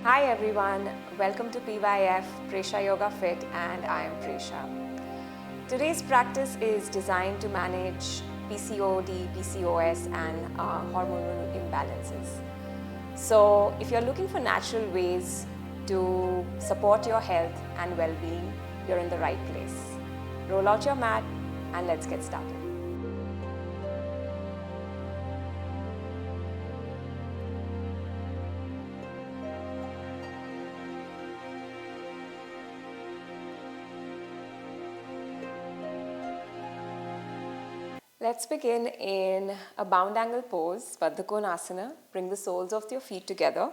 Hi everyone, welcome to PYF Presha Yoga Fit and I am Presha. Today's practice is designed to manage PCOD, PCOS and hormonal imbalances. So if you're looking for natural ways to support your health and well-being, you're in the right place. Roll out your mat and let's get started. Let's begin in a bound angle pose, Baddha Konasana. Bring the soles of your feet together.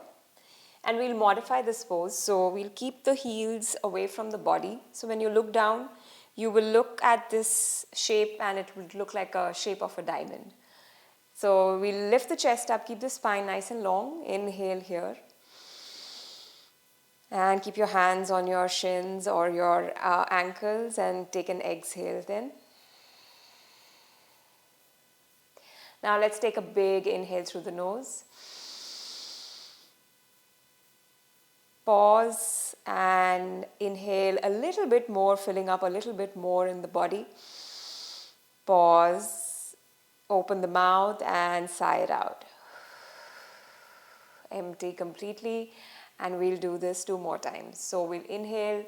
And we'll modify this pose. So we'll keep the heels away from the body. So when you look down, you will look at this shape and it will look like a shape of a diamond. So we'll lift the chest up, keep the spine nice and long. Inhale here. And keep your hands on your shins or your ankles and take an exhale then. Now let's take a big inhale through the nose. Pause and inhale a little bit more, filling up a little bit more in the body. Pause, open the mouth and sigh it out. Empty completely, and we'll do this 2 more times. So we'll inhale,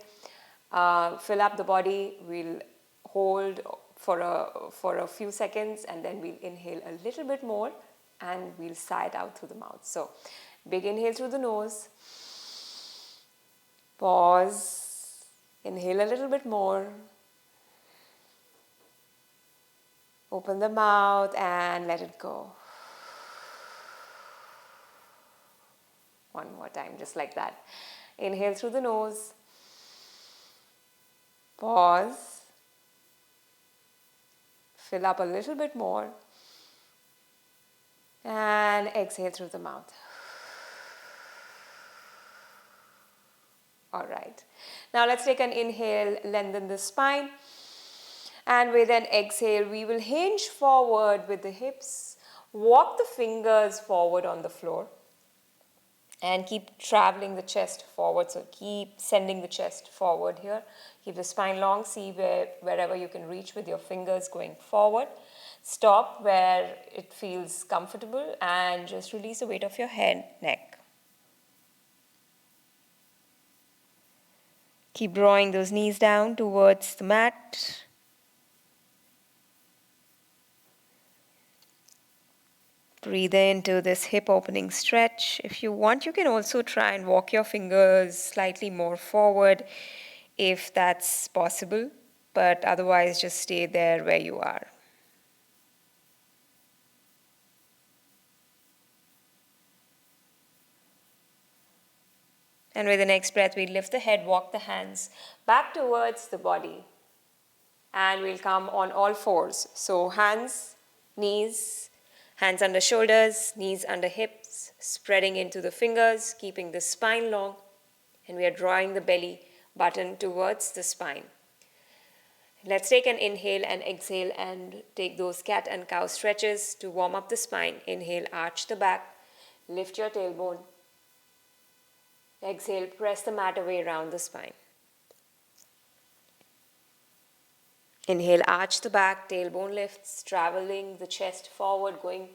fill up the body, we'll hold for a few seconds and then we'll inhale a little bit more and we'll sigh it out through the mouth. So big inhale through the nose, pause, inhale a little bit more, open the mouth and let it go. One more time, just like that. Inhale through the nose, pause, fill up a little bit more and exhale through the mouth. All right. Now let's take an inhale, lengthen the spine. And with an exhale, we will hinge forward with the hips, walk the fingers forward on the floor and keep traveling the chest forward. So keep sending the chest forward here. Keep the spine long, see wherever you can reach with your fingers going forward. Stop where it feels comfortable and just release the weight of your head, neck. Keep drawing those knees down towards the mat. Breathe into this hip opening stretch. If you want, you can also try and walk your fingers slightly more forward if that's possible, but otherwise just stay there where you are. And with the next breath, we lift the head, walk the hands back towards the body. And we'll come on all fours. So hands, knees, hands under shoulders, knees under hips, spreading into the fingers, keeping the spine long. And we are drawing the belly button towards the spine. Let's take an inhale and exhale and take those cat and cow stretches to warm up the spine. Inhale, arch the back, lift your tailbone. Exhale, press the mat away around the spine. Inhale, arch the back, tailbone lifts, traveling the chest forward, going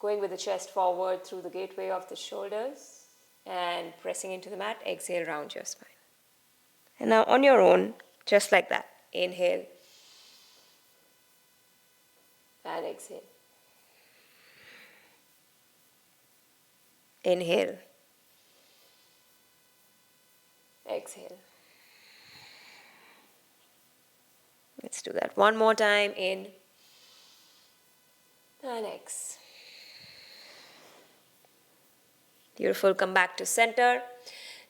with the chest forward through the gateway of the shoulders and pressing into the mat. Exhale, round your spine. And now on your own, just like that. Inhale and exhale. Inhale. Exhale. Let's do that one more time. In and ex. Beautiful. Come back to center.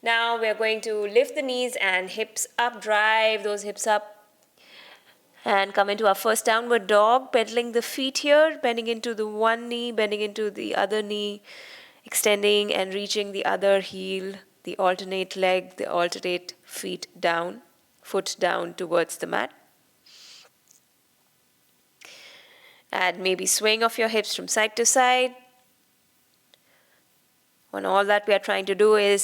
Now we're going to lift the knees and hips up, drive those hips up and come into our first downward dog, pedaling the feet here, bending into the one knee, bending into the other knee, extending and reaching the other heel, the alternate leg, the alternate feet down, foot down towards the mat. Add maybe swaying of your hips from side to side. When all that we are trying to do is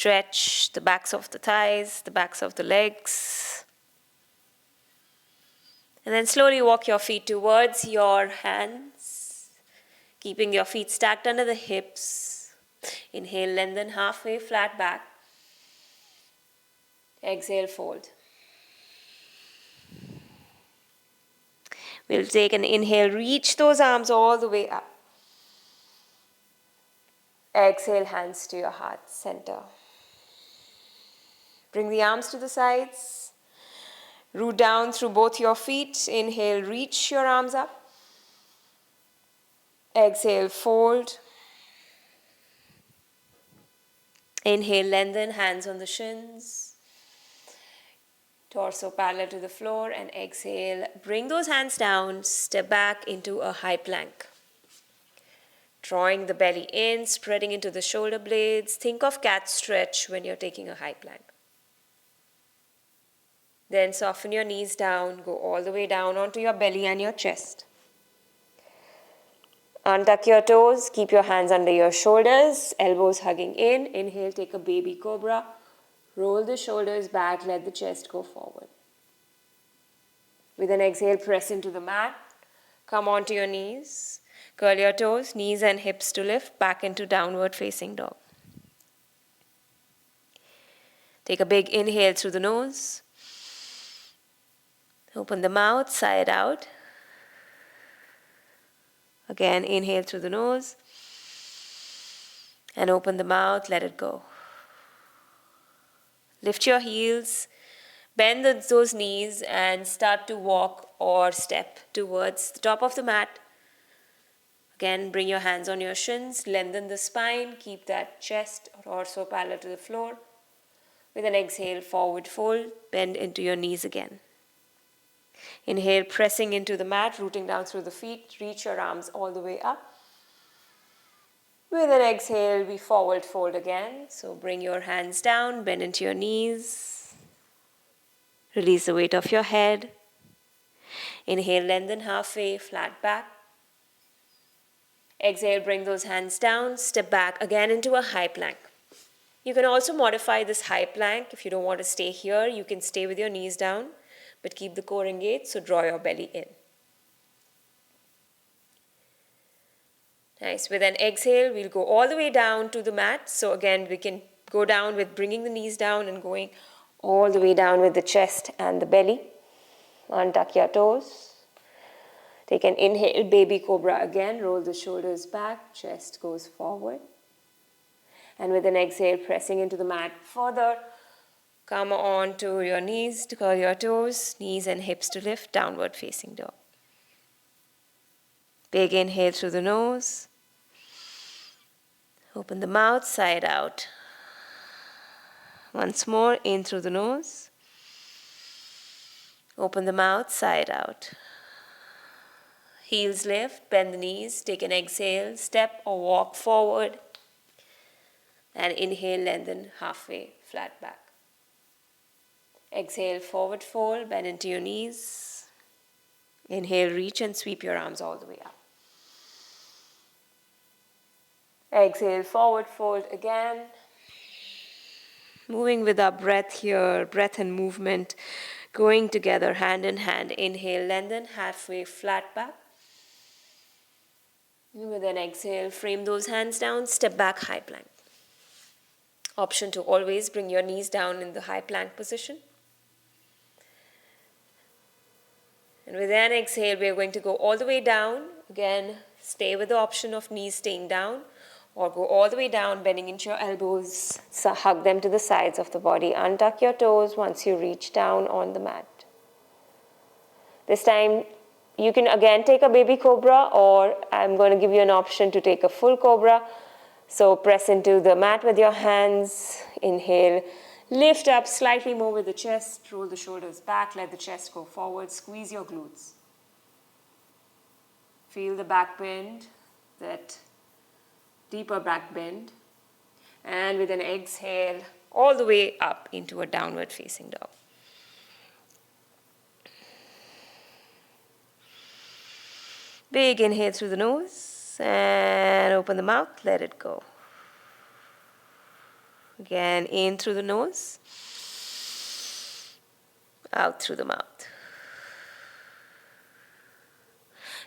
Stretch the backs of the thighs, the backs of the legs. And then slowly walk your feet towards your hands, keeping your feet stacked under the hips. Inhale, lengthen halfway, flat back. Exhale, fold. We'll take an inhale, reach those arms all the way up. Exhale, hands to your heart center. Bring the arms to the sides. Root down through both your feet. Inhale, reach your arms up. Exhale, fold. Inhale, lengthen, hands on the shins. Torso parallel to the floor, and exhale, bring those hands down, step back into a high plank. Drawing the belly in, spreading into the shoulder blades. Think of cat stretch when you're taking a high plank. Then soften your knees down, go all the way down onto your belly and your chest. Untuck your toes, keep your hands under your shoulders, elbows hugging in. Inhale, take a baby cobra. Roll the shoulders back, let the chest go forward. With an exhale, press into the mat. Come onto your knees. Curl your toes, knees and hips to lift, back into downward facing dog. Take a big inhale through the nose. Open the mouth, sigh it out. Again, inhale through the nose. And open the mouth, let it go. Lift your heels, bend those knees and start to walk or step towards the top of the mat. Again, bring your hands on your shins, lengthen the spine, keep that chest or torso parallel to the floor. With an exhale, forward fold, bend into your knees again. Inhale, pressing into the mat, rooting down through the feet, reach your arms all the way up. With an exhale, we forward fold again. So bring your hands down, bend into your knees. Release the weight of your head. Inhale, lengthen halfway, flat back. Exhale, bring those hands down, step back again into a high plank. You can also modify this high plank. If you don't want to stay here, you can stay with your knees down, but keep the core engaged, so draw your belly in. Nice. With an exhale, we'll go all the way down to the mat. So again, we can go down with bringing the knees down and going all the way down with the chest and the belly. Untuck your toes. Take an inhale, baby cobra again. Roll the shoulders back, chest goes forward. And with an exhale, pressing into the mat further. Come on to your knees, to curl your toes, knees and hips to lift, downward facing dog. Big inhale through the nose. Open the mouth, sigh it out. Once more, in through the nose. Open the mouth, sigh it out. Heels lift, bend the knees, take an exhale, step or walk forward. And inhale, lengthen halfway, flat back. Exhale, forward fold, bend into your knees. Inhale, reach and sweep your arms all the way up. Exhale, forward fold again. Moving with our breath here, breath and movement going together hand in hand. Inhale, lengthen, halfway, flat back. With an exhale, frame those hands down, step back, high plank. Option to always bring your knees down in the high plank position. And with an exhale, we are going to go all the way down. Again, stay with the option of knees staying down, or go all the way down, bending into your elbows. So hug them to the sides of the body. Untuck your toes once you reach down on the mat. This time, you can again take a baby cobra, or I'm going to give you an option to take a full cobra. So press into the mat with your hands. Inhale, lift up slightly more with the chest. Roll the shoulders back, let the chest go forward. Squeeze your glutes. Feel the back bend, that deeper back bend. And with an exhale, all the way up into a downward facing dog. Big inhale through the nose and open the mouth, let it go. Again, in through the nose, out through the mouth.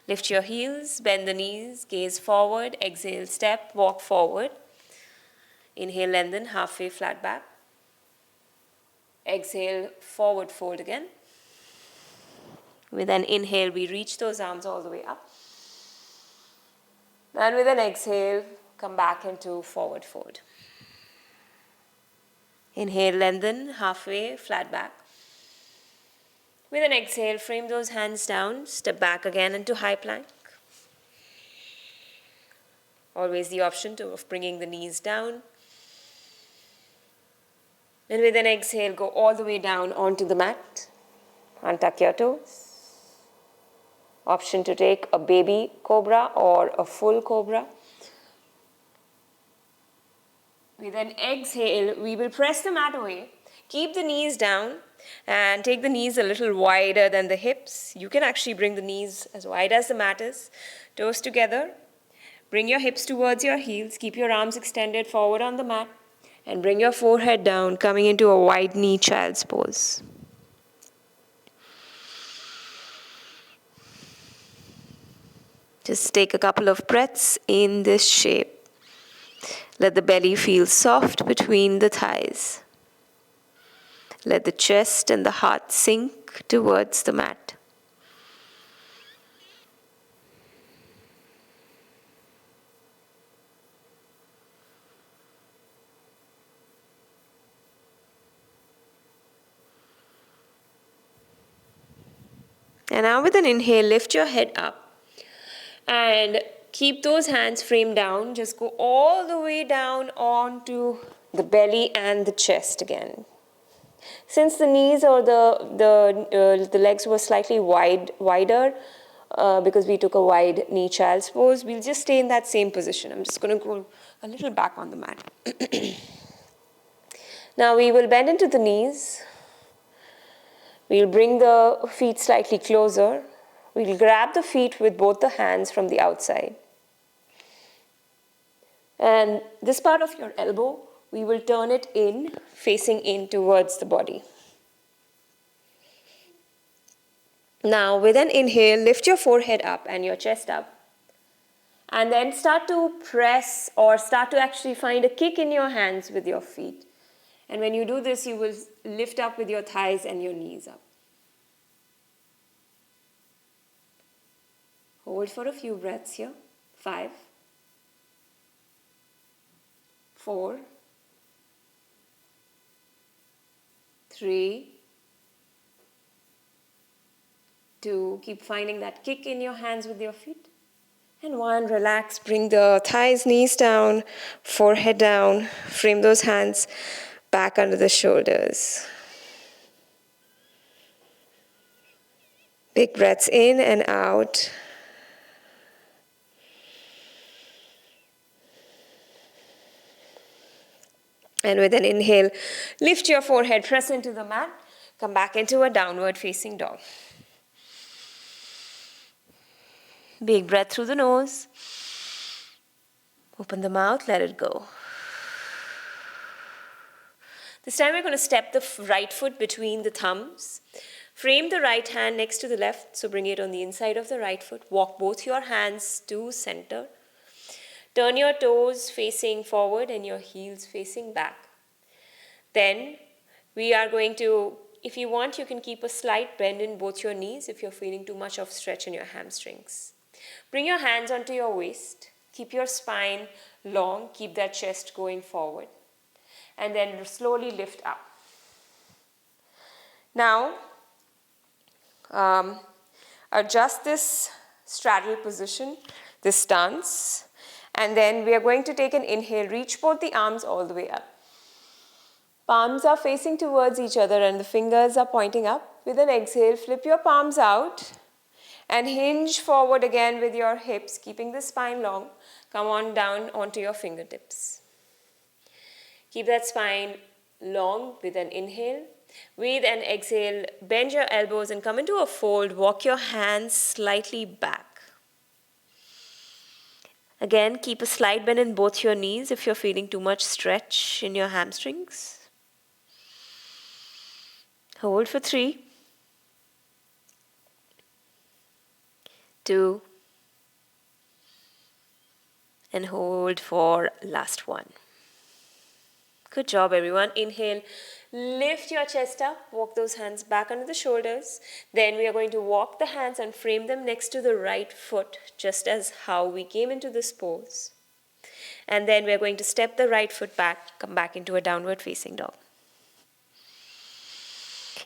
Lift your heels, bend the knees, gaze forward, exhale, step, walk forward. Inhale, lengthen, halfway, flat back. Exhale, forward fold again. With an inhale, we reach those arms all the way up. And with an exhale, come back into forward fold. Inhale, lengthen, halfway, flat back. With an exhale, frame those hands down, step back again into high plank. Always the option of bringing the knees down. And with an exhale, go all the way down onto the mat. Untuck your toes. Option to take a baby cobra or a full cobra. With an exhale, we will press the mat away. Keep the knees down and take the knees a little wider than the hips. You can actually bring the knees as wide as the mat is. Toes together. Bring your hips towards your heels. Keep your arms extended forward on the mat. And bring your forehead down, coming into a wide knee child's pose. Just take a couple of breaths in this shape. Let the belly feel soft between the thighs. Let the chest and the heart sink towards the mat. And now with an inhale, lift your head up. And keep those hands framed down. Just go all the way down onto the belly and the chest again. Since the knees or the legs were slightly wider, because we took a wide knee child's pose, we'll just stay in that same position. I'm just going to go a little back on the mat. Now we will bend into the knees. We'll bring the feet slightly closer. We'll grab the feet with both the hands from the outside. And this part of your elbow, we will turn it in, facing in towards the body. Now, with an inhale, lift your forehead up and your chest up. And then start to press or start to actually find a kick in your hands with your feet. And when you do this, you will lift up with your thighs and your knees up. Hold for a few breaths here. 5, 4, 3, 2. Keep finding that kick in your hands with your feet. And 1, relax. Bring the thighs, knees down, forehead down. Frame those hands back under the shoulders. Big breaths in and out. And with an inhale, lift your forehead, press into the mat. Come back into a downward facing dog. Big breath through the nose. Open the mouth, let it go. This time we're going to step the right foot between the thumbs. Frame the right hand next to the left, so bring it on the inside of the right foot. Walk both your hands to center. Turn your toes facing forward and your heels facing back. Then we are going to, if you want, you can keep a slight bend in both your knees if you're feeling too much of stretch in your hamstrings. Bring your hands onto your waist. Keep your spine long. Keep that chest going forward. And then slowly lift up. Now, adjust this straddle position, this stance. And then we are going to take an inhale, reach both the arms all the way up. Palms are facing towards each other and the fingers are pointing up. With an exhale, flip your palms out and hinge forward again with your hips, keeping the spine long. Come on down onto your fingertips. Keep that spine long with an inhale. With an exhale, bend your elbows and come into a fold. Walk your hands slightly back. Again, keep a slight bend in both your knees if you're feeling too much stretch in your hamstrings. Hold for 3, 2, and hold for last 1. Good job, everyone. Inhale, lift your chest up, walk those hands back under the shoulders. Then we are going to walk the hands and frame them next to the right foot, just as how we came into this pose. And then we're going to step the right foot back, come back into a downward facing dog.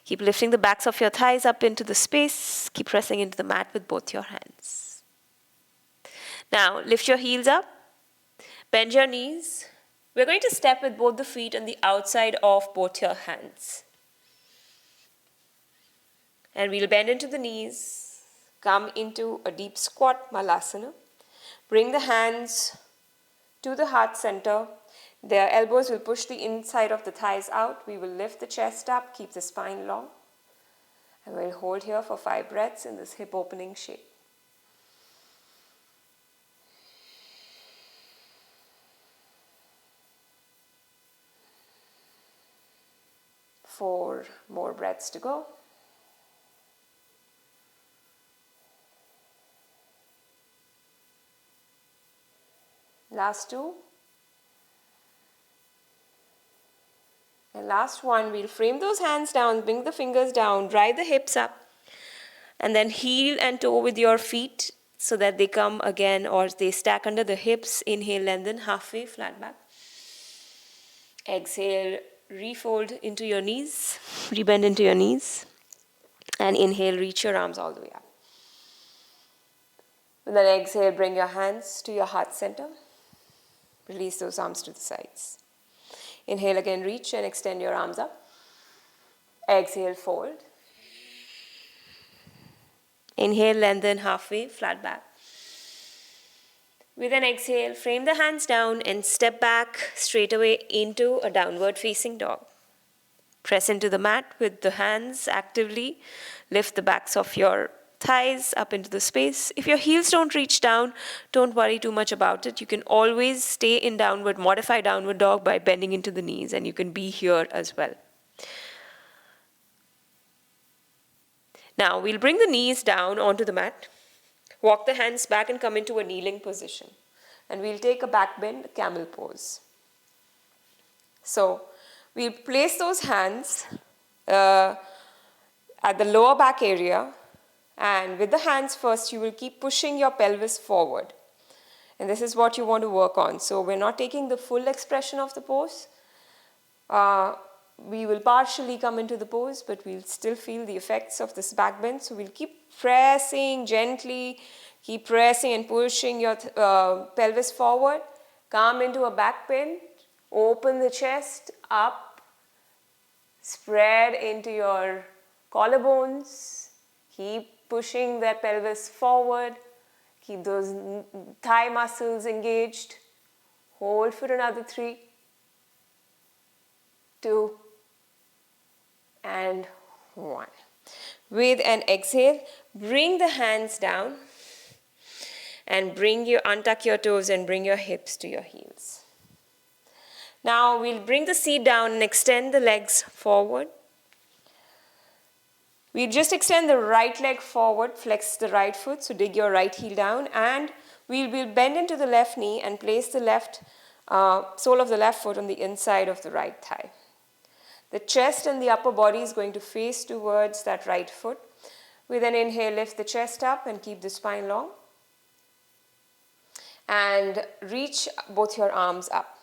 Keep lifting the backs of your thighs up into the space. Keep pressing into the mat with both your hands. Now, lift your heels up, bend your knees. We're going to step with both the feet on the outside of both your hands. And we'll bend into the knees, come into a deep squat, Malasana. Bring the hands to the heart center. The elbows will push the inside of the thighs out. We will lift the chest up, keep the spine long. And we'll hold here for 5 breaths in this hip opening shape. 4 more breaths to go. Last 2. And last 1, we'll frame those hands down, bring the fingers down, drive the hips up, and then heel and toe with your feet so that they come again or they stack under the hips. Inhale, lengthen halfway, flat back. Exhale, refold into your knees, rebend into your knees, and inhale, reach your arms all the way up. And then exhale, bring your hands to your heart center. Release those arms to the sides. Inhale again, reach and extend your arms up. Exhale, fold. Inhale, lengthen halfway, flat back. With an exhale, frame the hands down and step back straight away into a downward facing dog. Press into the mat with the hands actively. Lift the backs of your thighs up into the space. If your heels don't reach down, don't worry too much about it. You can always stay in downward, modify downward dog by bending into the knees, and you can be here as well. Now, we'll bring the knees down onto the mat. Walk the hands back and come into a kneeling position. And we'll take a back bend, camel pose. So, we'll place those hands at the lower back area. And with the hands first, you will keep pushing your pelvis forward. And this is what you want to work on. So, we're not taking the full expression of the pose. We will partially come into the pose, but we'll still feel the effects of this back bend. So we'll keep pressing gently, keep pressing and pushing your pelvis forward. Come into a back bend, open the chest up, spread into your collarbones. Keep pushing that pelvis forward. Keep those thigh muscles engaged. Hold for another 3, 2, and 1. With an exhale, bring the hands down and untuck your toes and bring your hips to your heels. Now we'll bring the seat down and extend the legs forward. We'll just extend the right leg forward, flex the right foot, so dig your right heel down, and we'll bend into the left knee and place the left sole of the left foot on the inside of the right thigh. The chest and the upper body is going to face towards that right foot. With an inhale, lift the chest up and keep the spine long. And reach both your arms up.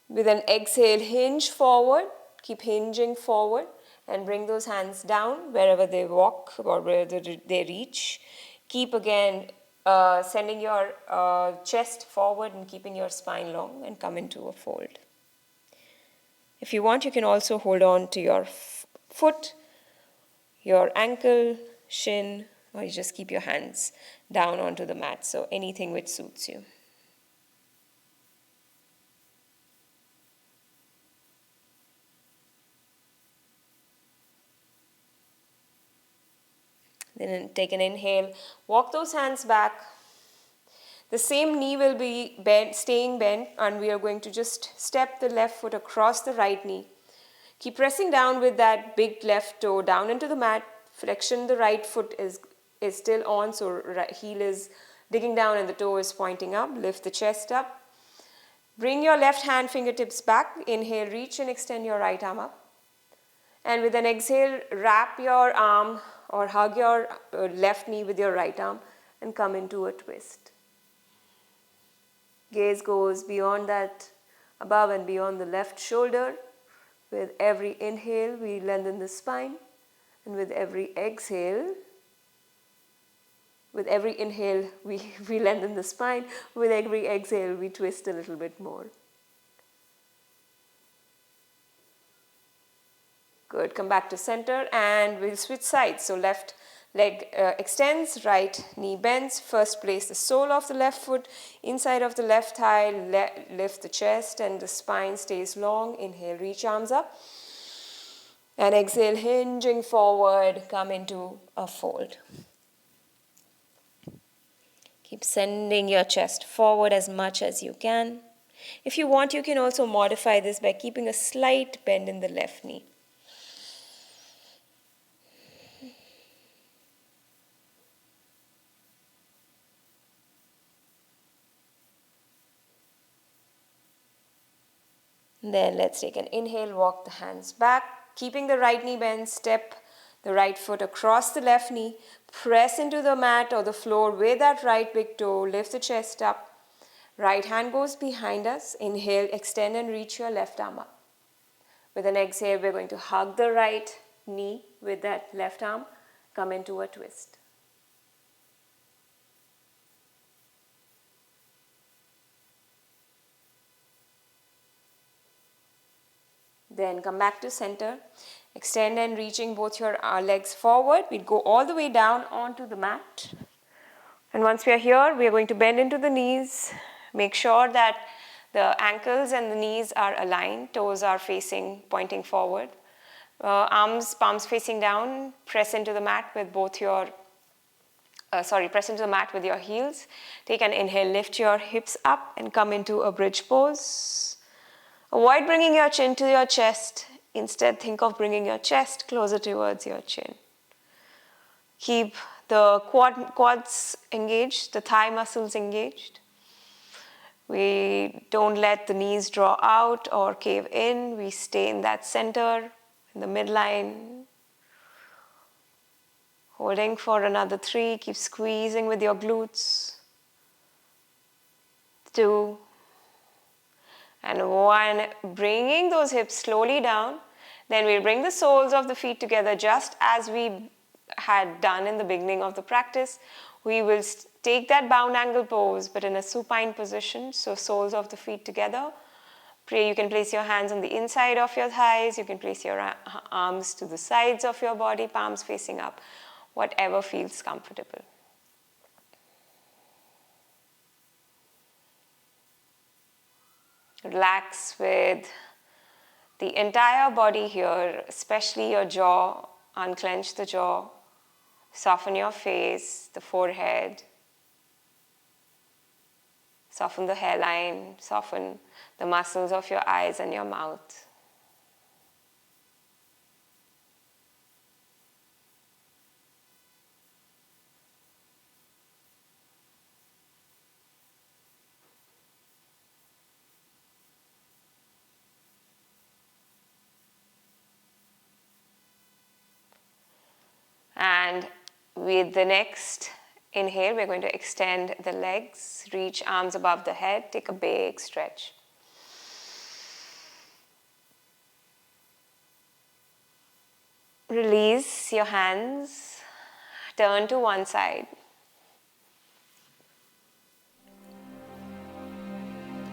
With an exhale, hinge forward. Keep hinging forward and bring those hands down wherever they walk or wherever they reach. Keep again sending your chest forward and keeping your spine long and come into a fold. If you want, you can also hold on to your foot, your ankle, shin, or you just keep your hands down onto the mat. So anything which suits you. Then take an inhale, walk those hands back. The same knee will be bent, staying bent, and we are going to just step the left foot across the right knee. Keep pressing down with that big left toe down into the mat. Flexion, the right foot is still on, so right heel is digging down and the toe is pointing up. Lift the chest up. Bring your left hand fingertips back. Inhale, reach and extend your right arm up. And with an exhale, wrap your arm or hug your left knee with your right arm and come into a twist. Gaze goes beyond that, above and beyond the left shoulder. With every inhale, we lengthen the spine. And with every exhale, with every inhale, we lengthen the spine. With every exhale, we twist a little bit more. Good. Come back to center and we'll switch sides. So left leg extends, right knee bends. First place the sole of the left foot inside of the left thigh. Lift the chest and the spine stays long. Inhale, reach arms up. And exhale, hinging forward, come into a fold. Keep sending your chest forward as much as you can. If you want, you can also modify this by keeping a slight bend in the left knee. Then let's take an inhale, walk the hands back, keeping the right knee bent, step the right foot across the left knee, press into the mat or the floor with that right big toe, lift the chest up, right hand goes behind us, inhale, extend and reach your left arm up. With an exhale, we're going to hug the right knee with that left arm, come into a twist. Then come back to center. Extend and reaching both your legs forward. We'll go all the way down onto the mat. And once we are here, we are going to bend into the knees. Make sure that the ankles and the knees are aligned. Toes are pointing forward. Arms, palms facing down. Press into the mat with press into the mat with your heels. Take an inhale, lift your hips up and come into a bridge pose. Avoid bringing your chin to your chest. Instead, think of bringing your chest closer towards your chin. Keep the quads engaged, the thigh muscles engaged. We don't let the knees draw out or cave in. We stay in that center, in the midline. Holding for another 3. Keep squeezing with your glutes. 2. And 1, bringing those hips slowly down. Then we'll bring the soles of the feet together just as we had done in the beginning of the practice. We will take that bound angle pose, but in a supine position, so soles of the feet together. You can place your hands on the inside of your thighs. You can place your arms to the sides of your body, palms facing up, whatever feels comfortable. Relax with the entire body here, especially your jaw. Unclench the jaw. Soften your face, the forehead. Soften the hairline. Soften the muscles of your eyes and your mouth. And with the next inhale, we're going to extend the legs, reach arms above the head, take a big stretch. Release your hands, turn to one side.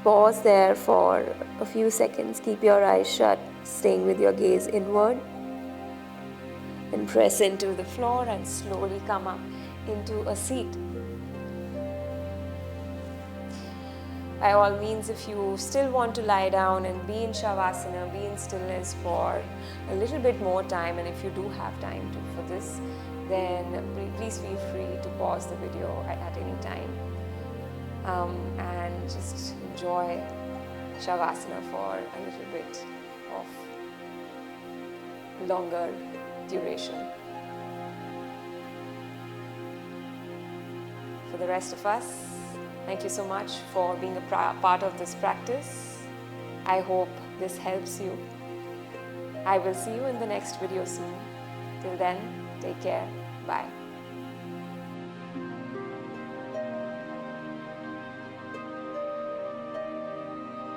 Pause there for a few seconds, keep your eyes shut, staying with your gaze inward. And press into the floor and slowly come up into a seat. By all means, if you still want to lie down and be in Shavasana, be in stillness for a little bit more time, and if you do have time for this, then please feel free to pause the video at any time. and just enjoy Shavasana for a little bit of longer duration. For the rest of us, thank you so much for being a part of this practice. I hope this helps you. I will see you in the next video soon. Till then, take care. Bye.